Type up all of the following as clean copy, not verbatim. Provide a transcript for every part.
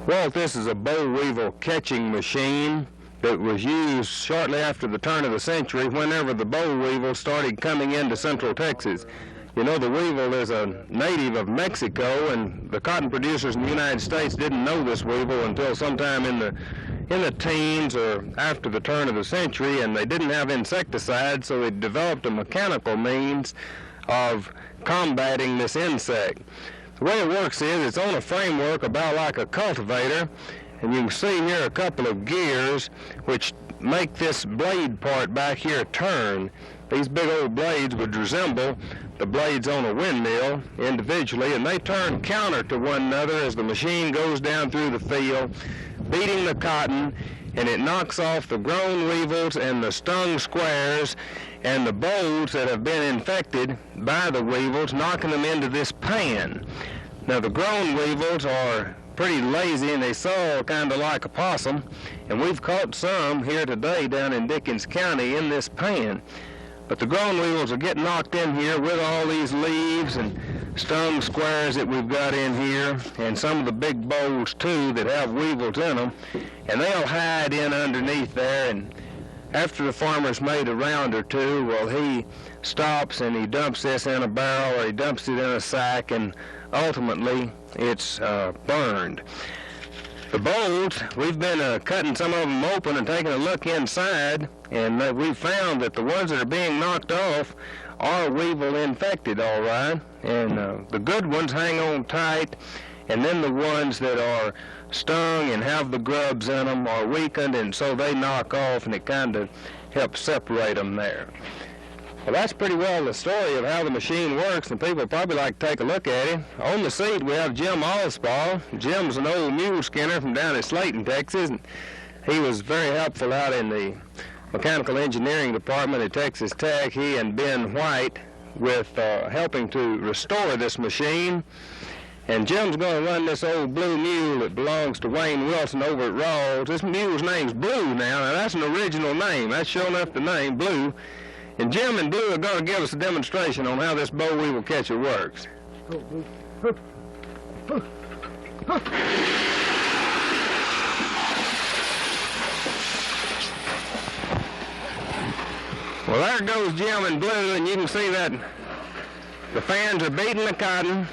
Well, this is a Boll Weevil catching machine that was used shortly after the turn of the century whenever the boll weevil started coming into central Texas. You know, the weevil is a native of Mexico, and the cotton producers in the United States didn't know this weevil until sometime in the teens or after the turn of the century, and they didn't have insecticides, so they developed a mechanical means of combating this insect. The way it works is it's on a framework about like a cultivator, and you can see here a couple of gears which make this blade part back here turn. These big old blades would resemble the blades on a windmill individually, and they turn counter to one another as the machine goes down through the field, beating the cotton, and it knocks off the grown weevils and the stung squares and the bolls that have been infected by the weevils, knocking them into this pan. Now, the grown weevils are pretty lazy, and they saw kind of like a possum, and we've caught some here today down in Dickens County in this pan. But the grown weevils will get knocked in here with all these leaves and stung squares that we've got in here, and some of the big bolls too that have weevils in them, and they'll hide in underneath there. And after the farmer's made a round or two, well, he stops and he dumps this in a barrel or he dumps it in a sack, and ultimately it's burned. The bolls, we've been cutting some of them open and taking a look inside, and we found that the ones that are being knocked off are weevil infected, all right. And the good ones hang on tight, and then the ones that are stung and have the grubs in them are weakened, and so they knock off, and it kind of helps separate them there. Well, that's pretty well the story of how the machine works, and people probably like to take a look at it. On the seat, we have Jim Allspaw. Jim's an old mule skinner from down in Slayton, Texas, and he was very helpful out in the mechanical engineering department at Texas Tech. He and Ben White with helping to restore this machine. And Jim's going to run this old blue mule that belongs to Wayne Wilson over at Rawls. This mule's name's Blue now. Now, that's an original name. That's sure enough the name, Blue. And Jim and Blue are going to give us a demonstration on how this boll weevil catcher works. Well, there goes Jim and Blue, and you can see that the fans are beating the cotton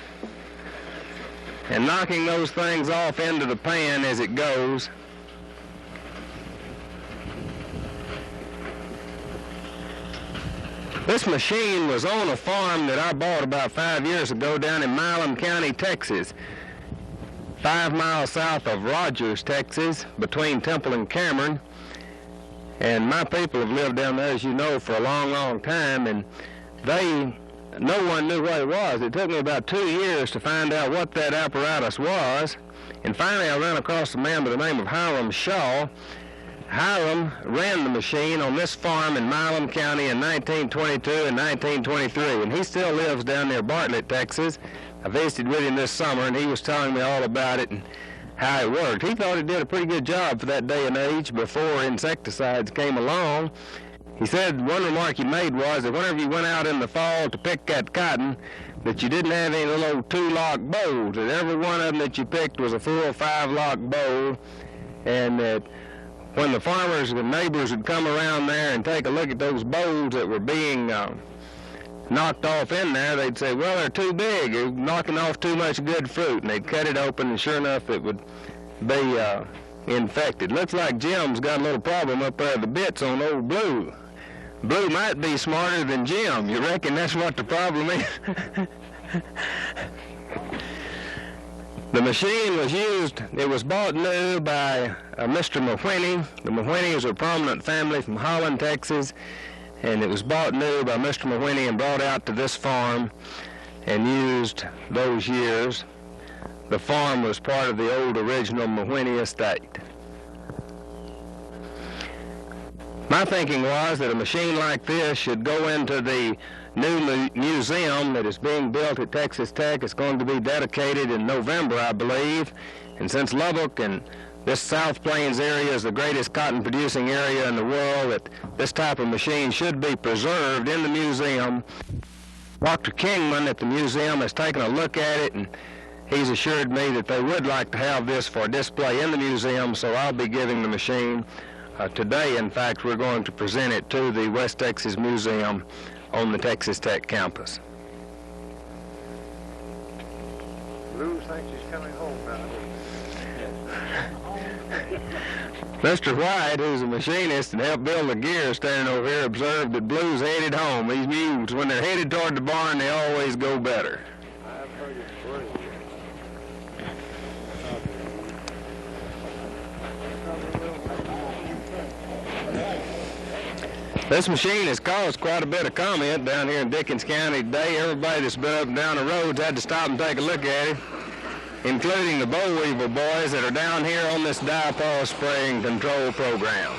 and knocking those things off into the pan as it goes. This machine was on a farm that I bought about 5 years ago down in Milam County, Texas, 5 miles south of Rogers, Texas, between Temple and Cameron. And my people have lived down there, as you know, for a long, long time, and no one knew what it was. It took me about 2 years to find out what that apparatus was, and finally I ran across a man by the name of Hiram Shaw. Hiram ran the machine on this farm in Milam County in 1922 and 1923, and he still lives down near Bartlett, Texas. I visited with him this summer, and he was telling me all about it and how it worked. He thought he did a pretty good job for that day and age before insecticides came along. He said one remark he made was that whenever you went out in the fall to pick that cotton, that you didn't have any little 2-lock bolls, that every one of them that you picked was a full 5-lock boll, and that when the farmers and neighbors would come around there and take a look at those bolls that were being knocked off in there, they'd say, well, they're too big, they're knocking off too much good fruit, and they'd cut it open, and sure enough, it would be infected. Looks like Jim's got a little problem up there, the bits on old Blue. Blue might be smarter than Jim. You reckon that's what the problem is? The machine was used, it was bought new by Mr. Mahoney. The Mahoney's are a prominent family from Holland, Texas, and it was bought new by Mr. Mahoney and brought out to this farm and used those years. The farm was part of the old original Mahoney estate. My thinking was that a machine like this should go into the new museum that is being built at Texas Tech. It's going to be dedicated in November, I believe. And since Lubbock and this South Plains area is the greatest cotton-producing area in the world, that this type of machine should be preserved in the museum. Dr. Kingman at the museum has taken a look at it, and He's assured me that they would like to have this for display in the museum, so I'll be giving the machine. Today, in fact, we're going to present it to the West Texas Museum on the Texas Tech campus. Lou thinks he's coming home now. Mr. White, who's a machinist and helped build the gear, standing over here, observed that Blue's headed home. These mules, when they're headed toward the barn, they always go better. I've heard it's great. This machine has caused quite a bit of comment down here in Dickens County today. Everybody that's been up and down the roads had to stop and take a look at it, including the Boll Weevil boys that are down here on this dipole spraying control program.